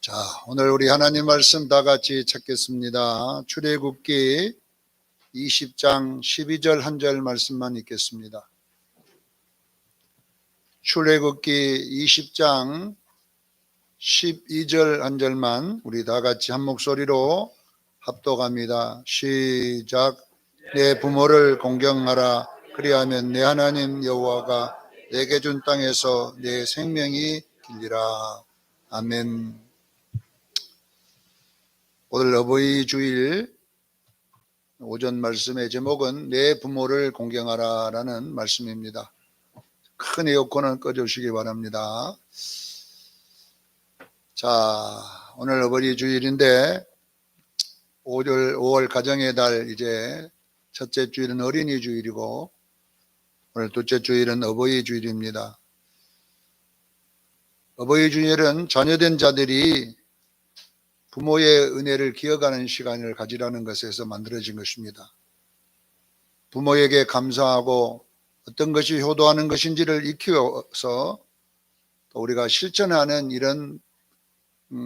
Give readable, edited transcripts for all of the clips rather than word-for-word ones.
자, 오늘 우리 하나님 말씀 다 같이 찾겠습니다. 출애굽기 20장 12절 한 절 말씀만 읽겠습니다. 출애굽기 20장 12절 한 절만 우리 다 같이 한 목소리로 합독합니다. 시작. 내 부모를 공경하라. 그리하면 내 하나님 여호와가 내게 준 땅에서 내 생명이 길리라. 아멘. 오늘 어버이 주일 오전 말씀의 제목은 내 부모를 공경하라 라는 말씀입니다. 큰 에어컨은 꺼주시기 바랍니다. 자, 오늘 어버이 주일인데 5월 가정의 달, 이제 첫째 주일은 어린이 주일이고 오늘 둘째 주일은 어버이 주일입니다. 어버이 주일은 자녀된 자들이 부모의 은혜를 기억하는 시간을 가지라는 것에서 만들어진 것입니다. 부모에게 감사하고 어떤 것이 효도하는 것인지를 익혀서 우리가 실천하는 이런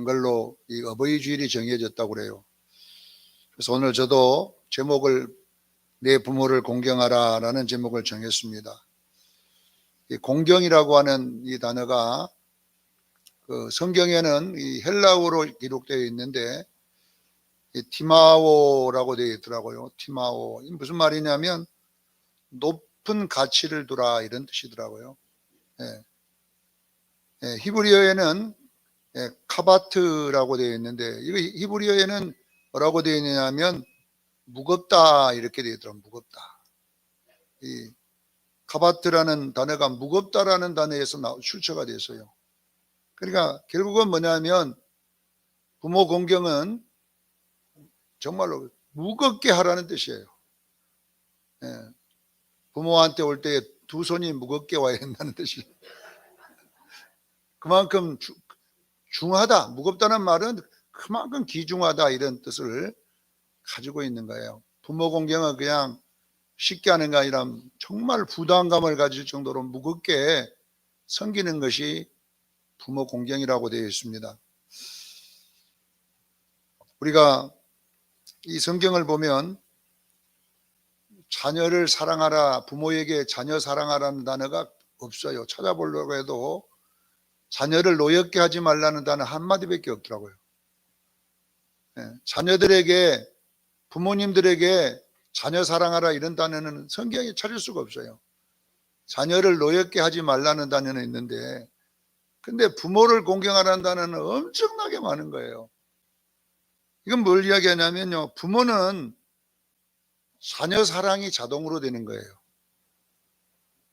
걸로 이 어버이 주일이 정해졌다고 그래요. 그래서 오늘 저도 제목을 내 부모를 공경하라 라는 제목을 정했습니다. 이 공경이라고 하는 이 단어가 그 성경에는 이 헬라어로 기록되어 있는데 이 티마오라고 되어 있더라고요. 티마오. 무슨 말이냐면 높은 가치를 두라 이런 뜻이더라고요. 히브리어에는 카바트라고 되어 있는데 이거 히브리어에는 뭐라고 되어 있냐면 무겁다 이렇게 되어 있더라고요. 무겁다. 이 카바트라는 단어가 무겁다라는 단어에서 출처가 됐어요. 그러니까 결국은 뭐냐면 부모 공경은 정말로 무겁게 하라는 뜻이에요. 부모한테 올 때 두 손이 무겁게 와야 한다는 뜻이에요. 그만큼 중하다, 무겁다는 말은 그만큼 귀중하다 이런 뜻을 가지고 있는 거예요. 부모 공경은 그냥 쉽게 하는 게 아니라 정말 부담감을 가질 정도로 무겁게 섬기는 것이 부모 공경이라고 되어 있습니다. 우리가 이 성경을 보면 자녀를 사랑하라, 부모에게 자녀 사랑하라는 단어가 없어요. 찾아보려고 해도 자녀를 노엽게 하지 말라는 단어 한마디밖에 없더라고요. 자녀들에게, 부모님들에게 자녀 사랑하라 이런 단어는 성경에 찾을 수가 없어요. 자녀를 노엽게 하지 말라는 단어는 있는데 근데 부모를 공경하라는 단어는 엄청나게 많은 거예요. 이건 뭘 이야기하냐면요. 부모는 자녀 사랑이 자동으로 되는 거예요.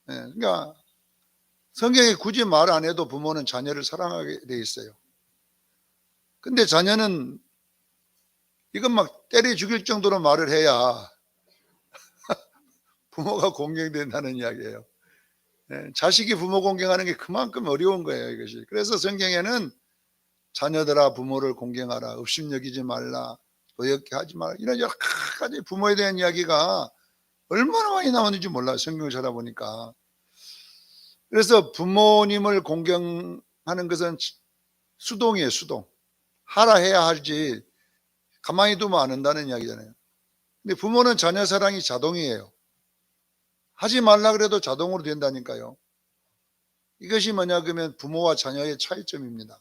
그러니까 성경에 굳이 말 안 해도 부모는 자녀를 사랑하게 돼 있어요. 근데 자녀는 이건 막 때려 죽일 정도로 말을 해야 부모가 공경된다는 이야기예요. 자식이 부모 공경하는 게 그만큼 어려운 거예요, 이것이. 그래서 성경에는 자녀들아 부모를 공경하라, 업심여기지 말라, 노엽게 하지 마라 이런 여러 가지 부모에 대한 이야기가 얼마나 많이 나오는지 몰라요, 성경을 찾아보니까. 그래서 부모님을 공경하는 것은 수동이에요, 수동. 하라 해야 하지 가만히 두면 안 한다는 이야기잖아요. 근데 부모는 자녀 사랑이 자동이에요. 하지 말라 그래도 자동으로 된다니까요. 이것이 뭐냐 그러면 부모와 자녀의 차이점입니다.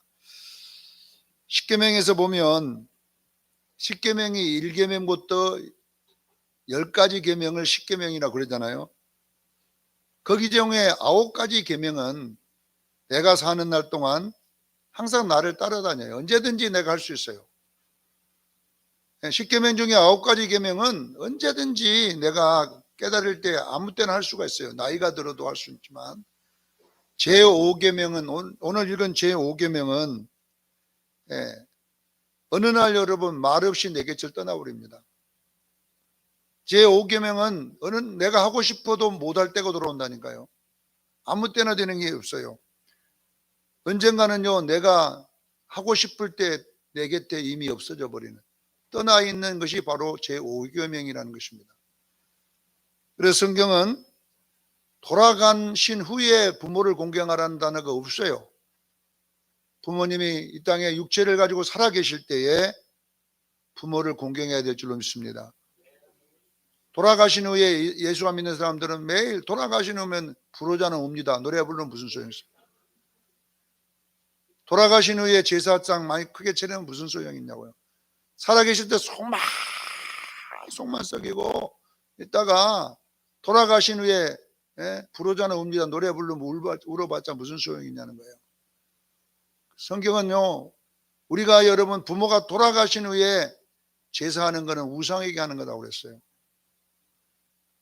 십계명에서 보면 십계명이 1계명부터 10가지 계명을 십계명이라고 그러잖아요. 거기 중에 9가지 계명은 내가 사는 날 동안 항상 나를 따라다녀요. 언제든지 내가 할 수 있어요. 십계명 중에 9가지 계명은 언제든지 내가 깨달을 때 아무 때나 할 수가 있어요. 나이가 들어도 할 수 있지만 제5계명은 오늘 읽은 제5계명은 어느 날 여러분 말없이 내 곁을 떠나버립니다. 제5계명은 내가 하고 싶어도 못할 때가 들어온다니까요. 아무 때나 되는 게 없어요. 언젠가는요 내가 하고 싶을 때 내 곁에 이미 없어져 버리는 떠나 있는 것이 바로 제5계명이라는 것입니다. 그래서 성경은 돌아가신 후에 부모를 공경하라는 단어가 없어요. 부모님이 이 땅에 육체를 가지고 살아계실 때에 부모를 공경해야 될 줄로 믿습니다. 돌아가신 후에 예수가 믿는 사람들은 매일 돌아가신 후면 불호자는 옵니다. 노래 부르면 무슨 소용이 있어요? 돌아가신 후에 제사장 많이 크게 차리면 무슨 소용이 있냐고요. 살아계실 때 속만 썩이고 있다가 돌아가신 후에 불호자는 옵니다. 노래 부르면 울어봤자 무슨 소용이 있냐는 거예요. 성경은요, 우리가 여러분 부모가 돌아가신 후에 제사하는 것은 우상에게 하는 거라고 그랬어요.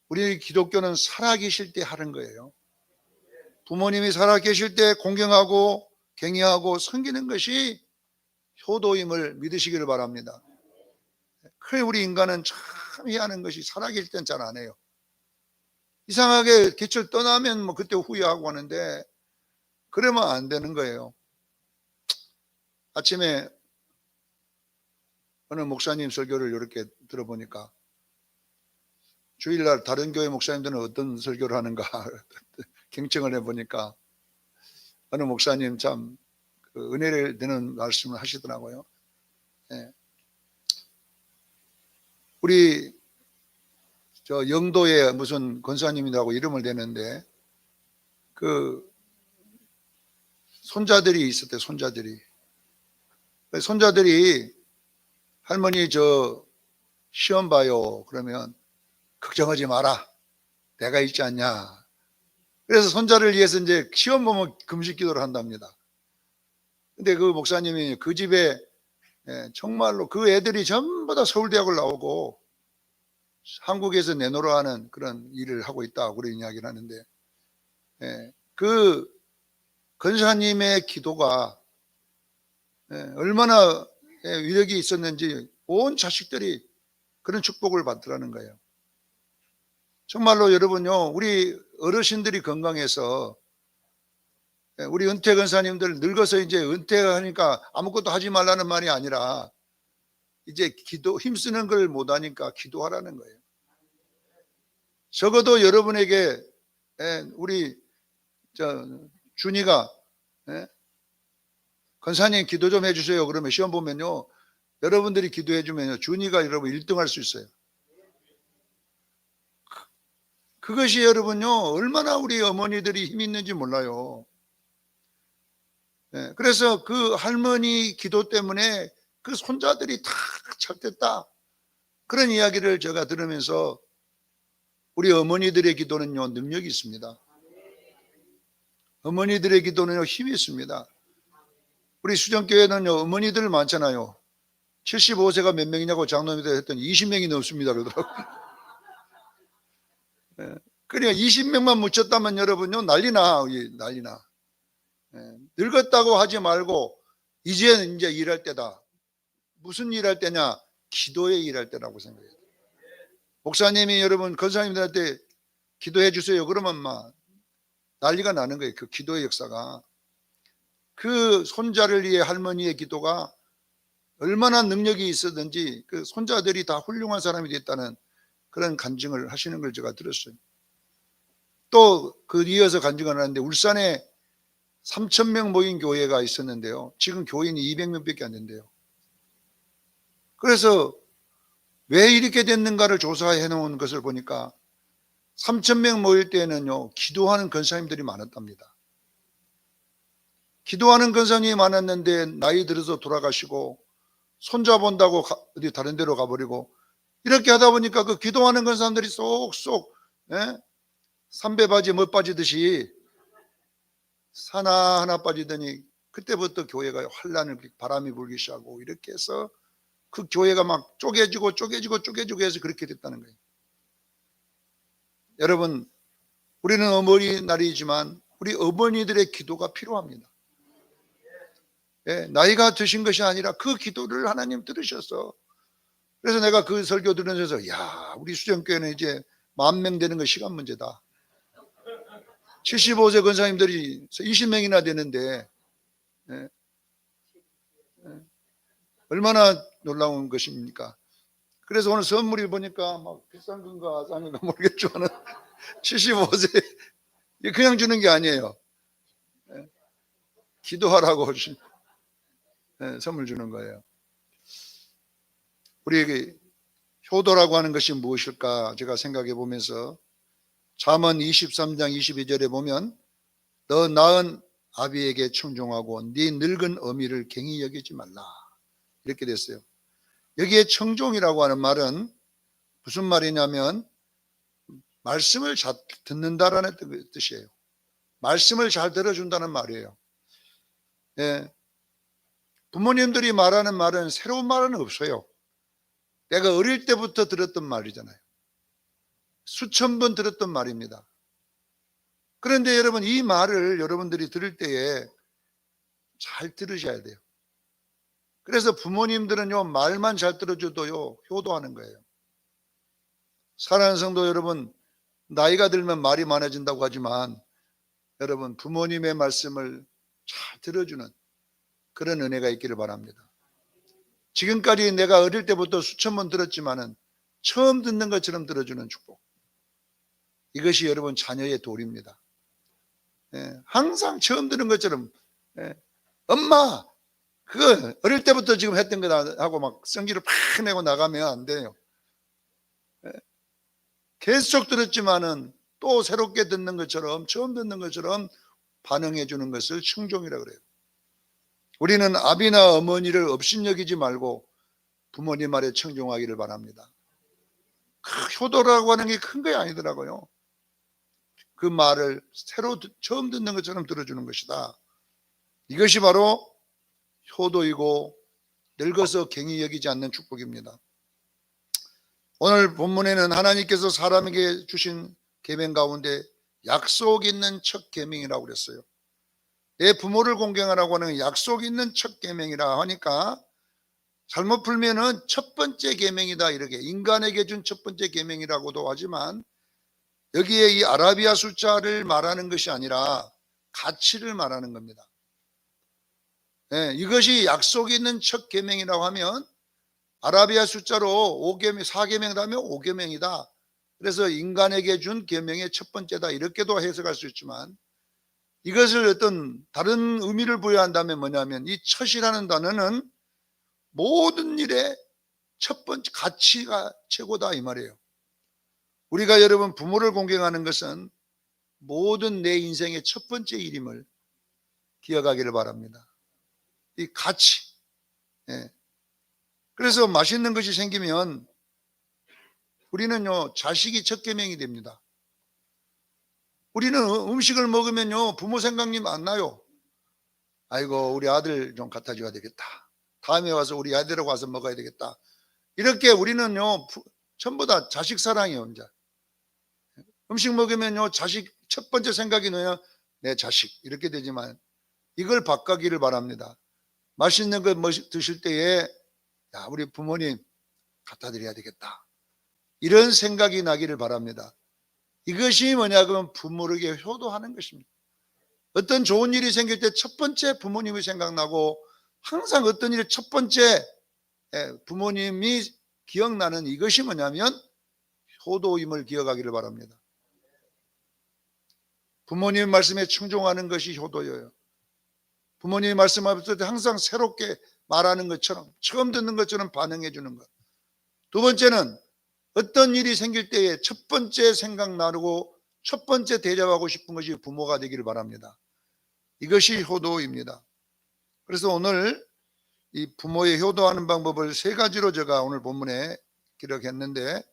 우리 기독교는 살아계실 때 하는 거예요. 부모님이 살아계실 때 공경하고 경외하고 섬기는 것이 효도임을 믿으시기를 바랍니다. 그래 우리 인간은 참 희한한 것이 살아계실 땐 잘 안 해요. 이상하게 깃을 떠나면 뭐 그때 후회하고 하는데 그러면 안 되는 거예요. 아침에 어느 목사님 설교를 이렇게 들어보니까 주일날 다른 교회 목사님들은 어떤 설교를 하는가 경청을 해보니까 어느 목사님 참 은혜를 되는 말씀을 하시더라고요. 예. 우리 저 영도에 무슨 권사님이라고 이름을 대는데 그 손자들이 있었대. 손자들이 할머니 저 시험 봐요. 그러면 걱정하지 마라. 내가 있지 않냐. 그래서 손자를 위해서 이제 시험 보면 금식 기도를 한답니다. 근데 그 목사님이 그 집에 정말로 그 애들이 전부 다 서울대학을 나오고 한국에서 내노라 하는 그런 일을 하고 있다고 그런 이야기를 하는데 그 권사님의 기도가 얼마나 위력이 있었는지 온 자식들이 그런 축복을 받더라는 거예요. 정말로 여러분요, 우리 어르신들이 건강해서 우리 은퇴 권사님들 늙어서 이제 은퇴하니까 아무것도 하지 말라는 말이 아니라 이제 힘쓰는 걸 못하니까 기도하라는 거예요. 적어도 여러분에게 우리 준이가 권사님 기도 좀 해주세요. 그러면 시험 보면요, 여러분들이 기도해 주면요, 준이가 여러분 1등 할 수 있어요. 그것이 여러분요, 얼마나 우리 어머니들이 힘 있는지 몰라요. 그래서 그 할머니 기도 때문에 그 손자들이 다 잘됐다. 그런 이야기를 제가 들으면서 우리 어머니들의 기도는요, 능력이 있습니다. 어머니들의 기도는요, 힘이 있습니다. 우리 수정교회는요, 어머니들 많잖아요. 75세가 몇 명이냐고 장로님들 했더니 20명이 넘습니다. 그러더라고요. 그러니까 20명만 묻혔다면 여러분요, 난리나. 늙었다고 하지 말고 이제는 이제 일할 때다. 무슨 일할 때냐? 기도에 일할 때라고 생각해요. 목사님이 여러분 권사님들한테 기도해 주세요. 그러면 막 난리가 나는 거예요. 그 기도의 역사가. 그 손자를 위해 할머니의 기도가 얼마나 능력이 있었는지 그 손자들이 다 훌륭한 사람이 됐다는 그런 간증을 하시는 걸 제가 들었어요. 또 그 이어서 간증을 하는데 울산에 3,000명 모인 교회가 있었는데요. 지금 교인이 200명밖에 안 된대요. 그래서 왜 이렇게 됐는가를 조사해 놓은 것을 보니까 3,000명 모일 때는요, 기도하는 권사님들이 많았답니다. 기도하는 권사님이 많았는데 나이 들어서 돌아가시고 손자 본다고 어디 다른 데로 가버리고 이렇게 하다 보니까 그 기도하는 권사님들이 쏙쏙 삼배바지에 못 빠지듯이 하나 빠지더니 그때부터 교회가 환란을 바람이 불기 시작하고 이렇게 해서 그 교회가 막 쪼개지고 해서 그렇게 됐다는 거예요. 여러분, 우리는 어머니날이지만 우리 어머니들의 기도가 필요합니다. 나이가 드신 것이 아니라 그 기도를 하나님 들으셔서, 그래서 내가 그 설교 들으면서 야, 우리 수정교회는 이제 10,000명 되는 거 시간 문제다. 75세 권사님들이 20명이나 되는데 얼마나 놀라운 것입니까? 그래서 오늘 선물이 보니까 막 비싼 건가 싼 건가 모르겠지만 75세 그냥 주는 게 아니에요. 기도하라고 선물 주는 거예요. 우리에게 효도라고 하는 것이 무엇일까 제가 생각해 보면서 잠언 23장 22절에 보면 너 낳은 아비에게 청종하고 네 늙은 어미를 갱히 여기지 말라 이렇게 됐어요. 여기에 청종이라고 하는 말은 무슨 말이냐면 말씀을 잘 듣는다라는 뜻이에요. 말씀을 잘 들어준다는 말이에요. 예. 부모님들이 말하는 말은 새로운 말은 없어요. 내가 어릴 때부터 들었던 말이잖아요. 수천 번 들었던 말입니다. 그런데 여러분 이 말을 여러분들이 들을 때에 잘 들으셔야 돼요. 그래서 부모님들은요 말만 잘 들어줘도요 효도하는 거예요. 사랑하는 성도 여러분, 나이가 들면 말이 많아진다고 하지만 여러분 부모님의 말씀을 잘 들어주는 그런 은혜가 있기를 바랍니다. 지금까지 내가 어릴 때부터 수천 번 들었지만은 처음 듣는 것처럼 들어주는 축복. 이것이 여러분 자녀의 도리입니다. 항상 처음 듣는 것처럼 엄마 그거 어릴 때부터 지금 했던 거다 하고 막 성질을 팍 내고 나가면 안 돼요. 계속 들었지만은 또 새롭게 듣는 것처럼 처음 듣는 것처럼 반응해 주는 것을 청종이라 그래요. 우리는 아비나 어머니를 업신여기지 말고 부모님 말에 청종하기를 바랍니다. 효도라고 하는 게 큰 게 아니더라고요. 그 말을 처음 듣는 것처럼 들어주는 것이다. 이것이 바로 효도이고 늙어서 갱히 여기지 않는 축복입니다. 오늘 본문에는 하나님께서 사람에게 주신 계명 가운데 약속 있는 첫 계명이라고 그랬어요. 내 부모를 공경하라고 하는 약속 있는 첫 계명이라 하니까 잘못 풀면은 첫 번째 계명이다 이렇게 인간에게 준 첫 번째 계명이라고도 하지만 여기에 이 아라비아 숫자를 말하는 것이 아니라 가치를 말하는 겁니다. 이것이 약속 있는 첫 계명이라고 하면 아라비아 숫자로 5계명, 4계명이다 하면 5계명이다. 그래서 인간에게 준 계명의 첫 번째다 이렇게도 해석할 수 있지만 이것을 어떤 다른 의미를 부여한다면 뭐냐면 이 첫이라는 단어는 모든 일의 첫 번째 가치가 최고다 이 말이에요. 우리가 여러분 부모를 공경하는 것은 모든 내 인생의 첫 번째 일임을 기억하기를 바랍니다. 이 가치. 그래서 맛있는 것이 생기면 우리는요 자식이 첫 계명이 됩니다. 우리는 음식을 먹으면요 부모 생각이 안 나요. 아이고 우리 아들 좀 갖다 줘야 되겠다. 다음에 와서 우리 아들하고 와서 먹어야 되겠다. 이렇게 우리는요 전부 다 자식 사랑이에요. 이제 음식 먹으면요 자식 첫 번째 생각이 뭐냐 내 자식 이렇게 되지만 이걸 바꾸기를 바랍니다. 맛있는 거 드실 때에 야 우리 부모님 갖다 드려야 되겠다 이런 생각이 나기를 바랍니다. 이것이 뭐냐 그러면 부모에게 효도하는 것입니다. 어떤 좋은 일이 생길 때 첫 번째 부모님이 생각나고 항상 어떤 일이 첫 번째 부모님이 기억나는 이것이 뭐냐면 효도임을 기억하기를 바랍니다. 부모님 말씀에 충종하는 것이 효도예요. 부모님이 말씀하실 때 항상 새롭게 말하는 것처럼 처음 듣는 것처럼 반응해 주는 것. 두 번째는 어떤 일이 생길 때에 첫 번째 생각나고 첫 번째 대접하고 싶은 것이 부모가 되기를 바랍니다. 이것이 효도입니다. 그래서 오늘 이 부모의 효도하는 방법을 세 가지로 제가 오늘 본문에 기록했는데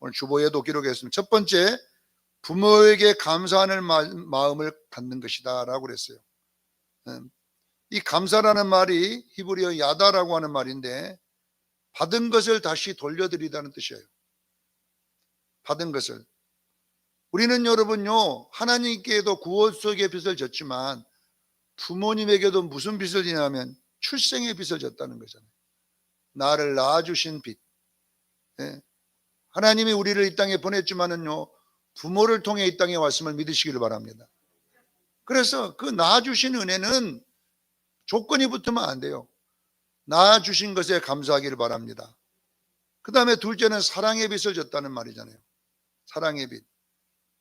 오늘 주보에도 기록했습니다. 첫 번째, 부모에게 감사하는 마음을 갖는 것이다 라고 그랬어요. 이 감사라는 말이 히브리어 야다라고 하는 말인데 받은 것을 다시 돌려드리다는 뜻이에요. 받은 것을. 우리는 여러분요 하나님께도 구원속의 빚을 졌지만 부모님에게도 무슨 빚을 지냐면 출생의 빚을 졌다는 거잖아요. 나를 낳아주신 빚. 하나님이 우리를 이 땅에 보냈지만은요 부모를 통해 이 땅에 왔음을 믿으시기를 바랍니다. 그래서 그 낳아주신 은혜는 조건이 붙으면 안 돼요. 낳아주신 것에 감사하기를 바랍니다. 그 다음에 둘째는 사랑의 빚을 졌다는 말이잖아요. 사랑의 빚.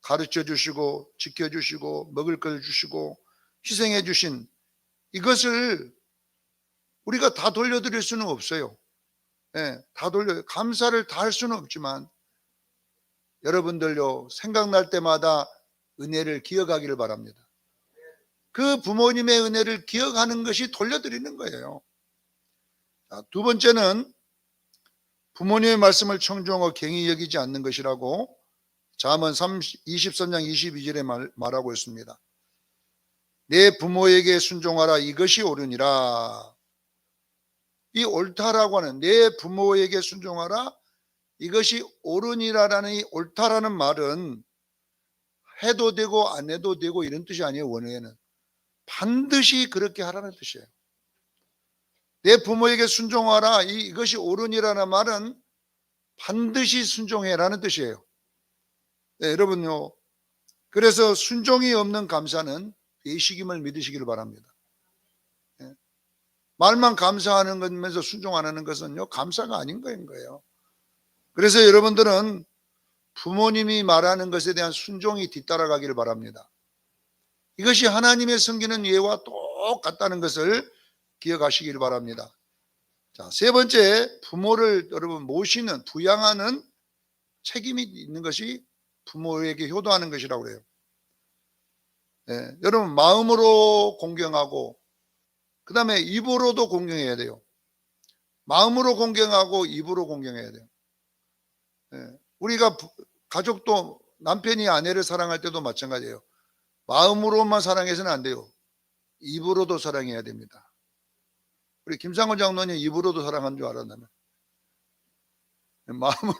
가르쳐 주시고 지켜주시고 먹을 걸 주시고 희생해 주신 이것을 우리가 다 돌려드릴 수는 없어요. 예, 감사를 다 할 수는 없지만 여러분들요, 생각날 때마다 은혜를 기억하기를 바랍니다. 그 부모님의 은혜를 기억하는 것이 돌려드리는 거예요. 자, 두 번째는 부모님의 말씀을 청중하고 경히 여기지 않는 것이라고 잠언 23장 22절에 말하고 있습니다. 내 부모에게 순종하라, 이것이 옳으니라. 이 옳다라고 하는, 내 부모에게 순종하라, 이것이 옳으니라라는 이 옳다라는 말은 해도 되고 안 해도 되고 이런 뜻이 아니에요. 원어에는 반드시 그렇게 하라는 뜻이에요. 내 부모에게 순종하라, 이것이 옳으니라는 말은 반드시 순종해라는 뜻이에요. 네, 여러분요, 그래서 순종이 없는 감사는 배신임을 믿으시기를 바랍니다. 네. 말만 감사하는 거면서 순종 안 하는 것은요, 감사가 아닌 거예요. 그래서 여러분들은 부모님이 말하는 것에 대한 순종이 뒤따라가기를 바랍니다. 이것이 하나님의 섬기는 예와 똑같다는 것을 기억하시길 바랍니다. 자, 세 번째, 부모를 여러분 모시는, 부양하는 책임이 있는 것이 부모에게 효도하는 것이라고 그래요. 네, 여러분 마음으로 공경하고 그 다음에 입으로도 공경해야 돼요. 마음으로 공경하고 입으로 공경해야 돼요. 네, 우리가 가족도 남편이 아내를 사랑할 때도 마찬가지예요. 마음으로만 사랑해서는 안 돼요. 입으로도 사랑해야 됩니다. 우리 김상훈 장로님 입으로도 사랑한 줄 알았나요? 마음으로.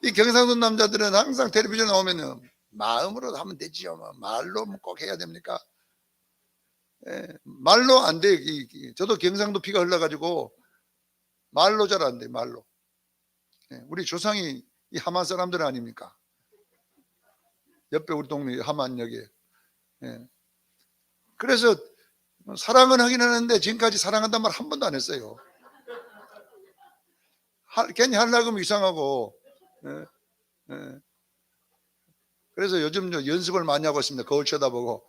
이 경상도 남자들은 항상 텔레비전 나오면은 마음으로 하면 되지요. 말로 꼭 해야 됩니까? 예, 말로 안 돼. 저도 경상도 피가 흘러가지고 말로 잘 안 돼. 말로. 예, 우리 조상이 이 함안 사람들 아닙니까? 옆에 우리 동네 함안역에. 예. 그래서 사랑은 하긴 하는데 지금까지 사랑한다는 말 한 번도 안 했어요. 괜히 하려고 하면 이상하고. 예, 예. 그래서 요즘 연습을 많이 하고 있습니다. 거울 쳐다보고.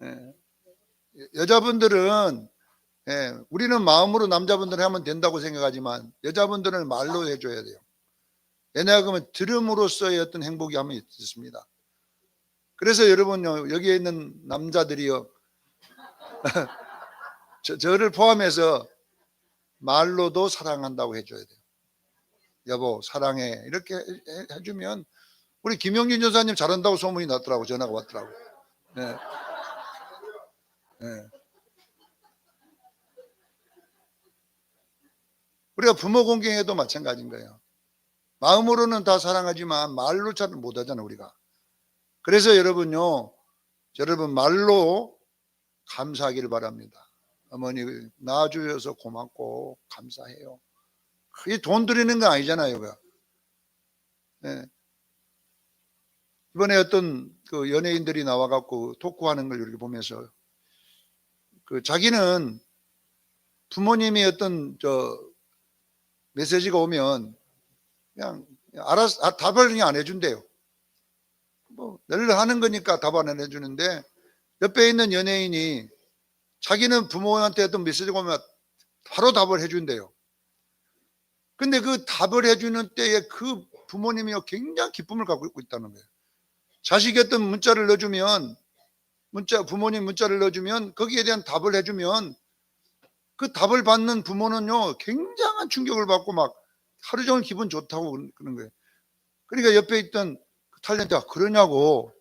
예. 여자분들은 우리는 마음으로 남자분들 하면 된다고 생각하지만 여자분들은 말로 해줘야 돼요. 왜냐하면 들음으로써의 어떤 행복이 한번 있습니다. 그래서 여러분요, 여기에 있는 남자들이요, 저를 포함해서 말로도 사랑한다고 해줘야 돼요. 여보 사랑해 이렇게 해주면 우리 김용진 여사님 잘한다고 소문이 났더라고. 전화가 왔더라고. 네. 네. 우리가 부모 공경에도 마찬가지인 거예요. 마음으로는 다 사랑하지만 말로 잘 못하잖아요 우리가. 그래서 여러분 말로 감사하기를 바랍니다. 어머니 낳아주셔서 고맙고 감사해요. 그게 돈 드리는 거 아니잖아요. 네. 이번에 어떤 그 연예인들이 나와갖고 토크하는 걸 이렇게 보면서 자기는 부모님이 어떤 메시지가 오면 그냥 알아서 답을 그냥 안 해준대요. 뭐 늘 하는 거니까 답 안 해주는데 옆에 있는 연예인이 자기는 부모한테 어떤 메시지가 오면 바로 답을 해준대요. 근데 그 답을 해주는 때에 그 부모님이 굉장히 기쁨을 갖고 있다는 거예요. 자식이 어떤 문자를 넣어주면 부모님 문자를 넣어주면 거기에 대한 답을 해주면 그 답을 받는 부모는요 굉장한 충격을 받고 막 하루 종일 기분 좋다고 그러는 거예요. 그러니까 옆에 있던 탤런트가 그러냐고,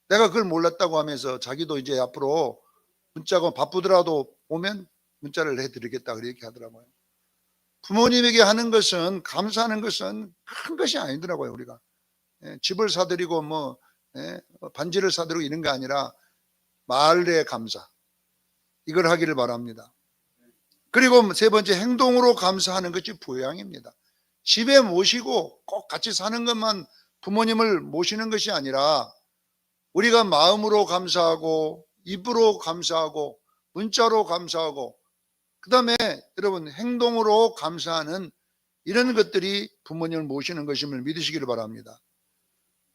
내가 그걸 몰랐다고 하면서 자기도 이제 앞으로 문자가 바쁘더라도 오면 문자를 해드리겠다 그렇게 하더라고요. 부모님에게 하는 것은, 감사하는 것은 큰 것이 아니더라고요. 우리가 집을 사드리고 반지를 사드리고 이런 게 아니라 말의 감사, 이걸 하기를 바랍니다. 그리고 세 번째, 행동으로 감사하는 것이 부양입니다. 집에 모시고 꼭 같이 사는 것만 부모님을 모시는 것이 아니라 우리가 마음으로 감사하고 입으로 감사하고 문자로 감사하고 그 다음에 여러분 행동으로 감사하는 이런 것들이 부모님을 모시는 것임을 믿으시기를 바랍니다.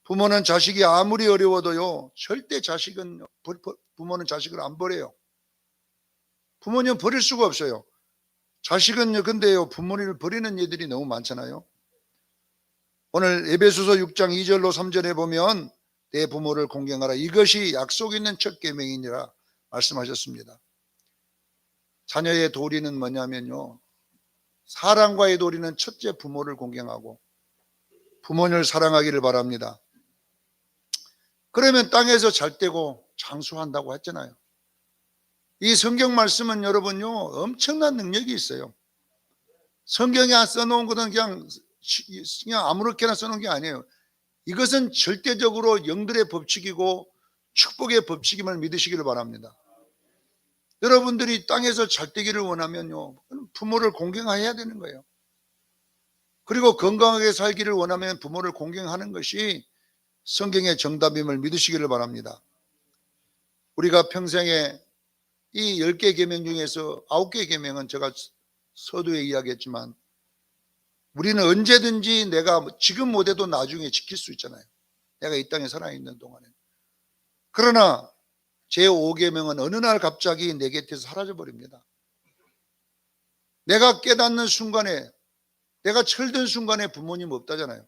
부모는 자식이 아무리 어려워도요, 절대 부모는 자식을 안 버려요. 부모님 버릴 수가 없어요. 자식은요, 근데요, 부모님을 버리는 애들이 너무 많잖아요. 오늘 에베소서 6장 2절로 3절에 보면 내 부모를 공경하라. 이것이 약속 있는 첫 계명이니라 말씀하셨습니다. 자녀의 도리는 뭐냐면요, 사랑과의 도리는 첫째 부모를 공경하고 부모님을 사랑하기를 바랍니다. 그러면 땅에서 잘 되고 장수한다고 했잖아요. 이 성경 말씀은 여러분요, 엄청난 능력이 있어요. 성경에 써놓은 것은 그냥 아무렇게나 써놓은 게 아니에요. 이것은 절대적으로 영들의 법칙이고 축복의 법칙임을 믿으시기를 바랍니다. 여러분들이 땅에서 잘 되기를 원하면요, 부모를 공경해야 되는 거예요. 그리고 건강하게 살기를 원하면 부모를 공경하는 것이 성경의 정답임을 믿으시기를 바랍니다. 우리가 평생에 이 10개 계명 중에서 9개 계명은 제가 서두에 이야기했지만 우리는 언제든지 내가 지금 못해도 나중에 지킬 수 있잖아요. 내가 이 땅에 살아있는 동안에. 그러나 제5계명은 어느 날 갑자기 내 곁에서 사라져버립니다. 내가 깨닫는 순간에, 내가 철든 순간에 부모님 없다잖아요.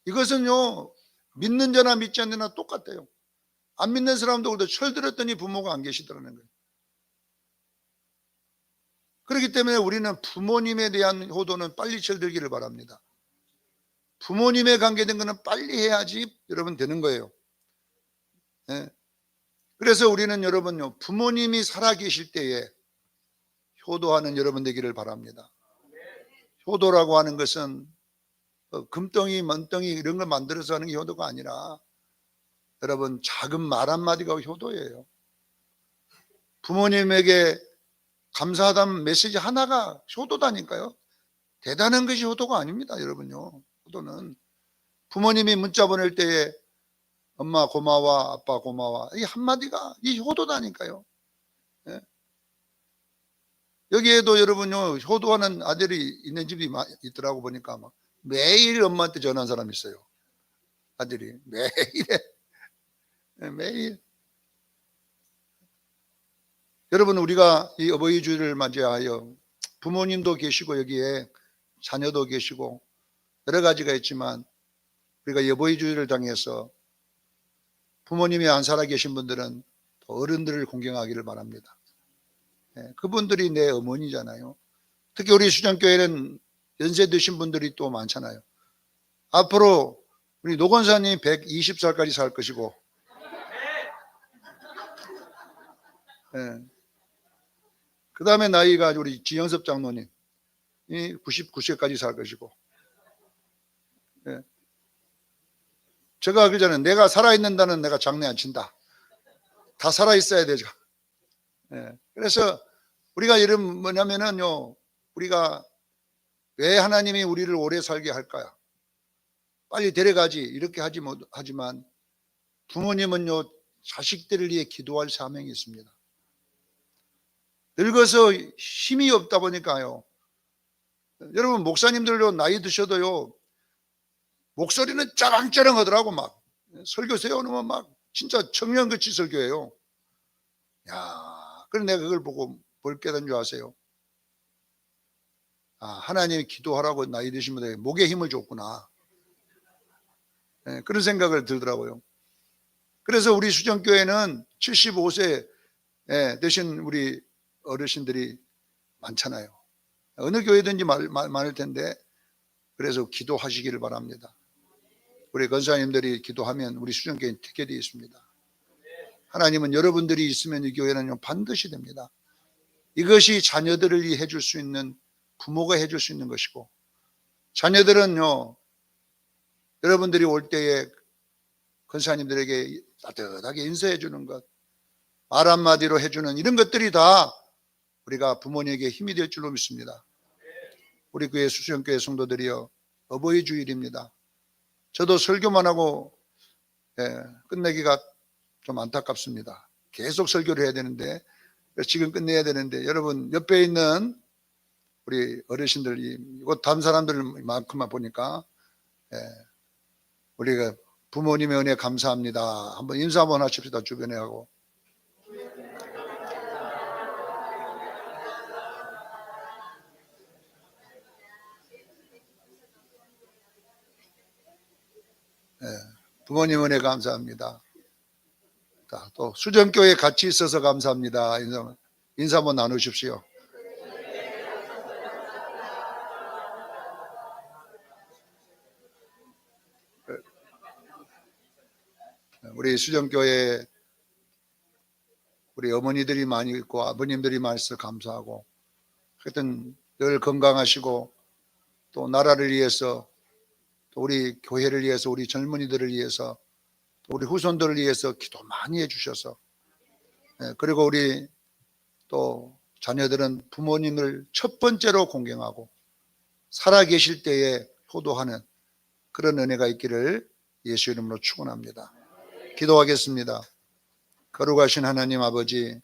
이것은요, 믿는 자나 믿지 않는 자나 똑같아요. 안 믿는 사람도 그래도 철들었더니 부모가 안 계시더라는 거예요. 그렇기 때문에 우리는 부모님에 대한 효도는 빨리 철들기를 바랍니다. 부모님에 관계된 것은 빨리 해야지 여러분 되는 거예요. 그래서 우리는 여러분요, 부모님이 살아계실 때에 효도하는 여러분 되기를 바랍니다. 효도라고 하는 것은 금덩이, 먼덩이 이런 걸 만들어서 하는 게 효도가 아니라 여러분 작은 말 한마디가 효도예요. 부모님에게 감사하다는 메시지 하나가 효도다니까요. 대단한 것이 효도가 아닙니다, 여러분요. 효도는 부모님이 문자 보낼 때에 엄마 고마워, 아빠 고마워, 이 한마디가 이 효도다니까요. 예? 여기에도 여러분요, 효도하는 아들이 있는 집이 있더라고 보니까 막 매일 엄마한테 전화한 사람이 있어요. 아들이 매일. 여러분, 우리가 이 어버이 주일을 맞이하여 부모님도 계시고 여기에 자녀도 계시고 여러 가지가 있지만 우리가 어버이 주일을 당해서 부모님이 안 살아 계신 분들은 어른들을 공경하기를 바랍니다. 그분들이 내 어머니잖아요. 특히 우리 수정교회는 연세 드신 분들이 또 많잖아요. 앞으로 우리 노건사님 120살까지 살 것이고, 그 다음에 나이가 우리 지영섭 장로님 99세까지 살 것이고, 제가 그러잖아요. 내가 살아있는다는 내가 장례 안 친다. 다 살아있어야 되죠. 그래서 우리가 이런 뭐냐면은요, 우리가 왜 하나님이 우리를 오래 살게 할까요? 빨리 데려가지 이렇게 하지만 부모님은요, 자식들을 위해 기도할 사명이 있습니다. 늙어서 힘이 없다 보니까요, 여러분 목사님들도 나이 드셔도요, 목소리는 짜랑짜랑 하더라고. 막 설교 세워놓으면 막 진짜 청년같이 설교해요. 야, 그래 내가 그걸 보고 뭘 깨달은 줄 아세요? 아, 하나님이 기도하라고 나이 드신 분들에게 목에 힘을 줬구나. 그런 생각을 들더라고요. 그래서 우리 수정교회는 75세 되신 우리 어르신들이 많잖아요. 어느 교회든지 많을 텐데, 그래서 기도하시기를 바랍니다. 우리 권사님들이 기도하면 우리 수정교회는 되게 되어 있습니다. 하나님은 여러분들이 있으면 이 교회는 반드시 됩니다. 이것이 자녀들을 위해 해줄 수 있는, 부모가 해줄 수 있는 것이고, 자녀들은요, 여러분들이 올 때에 권사님들에게 따뜻하게 인사해 주는 것, 말 한마디로 해주는 이런 것들이 다 우리가 부모님에게 힘이 될 줄로 믿습니다. 우리 교회 수정교회 성도들이여, 어버이 주일입니다. 저도 설교만 하고 끝내기가 좀 안타깝습니다. 계속 설교를 해야 되는데, 지금 끝내야 되는데, 여러분 옆에 있는 우리 어르신들이 곧 다른 사람들만큼만 보니까 우리가 부모님의 은혜 감사합니다. 한번 인사 한번 하십시다. 주변에 하고. 네, 부모님 은혜 감사합니다. 또 수정교회 같이 있어서 감사합니다. 인사 한번 나누십시오. 우리 수정교회 우리 어머니들이 많이 있고 아버님들이 많이 있어서 감사하고, 하여튼 늘 건강하시고 또 나라를 위해서 또 우리 교회를 위해서 우리 젊은이들을 위해서 또 우리 후손들을 위해서 기도 많이 해주셔서, 그리고 우리 또 자녀들은 부모님을 첫 번째로 공경하고 살아계실 때에 효도하는 그런 은혜가 있기를 예수 이름으로 축원합니다. 기도하겠습니다. 거룩하신 하나님 아버지,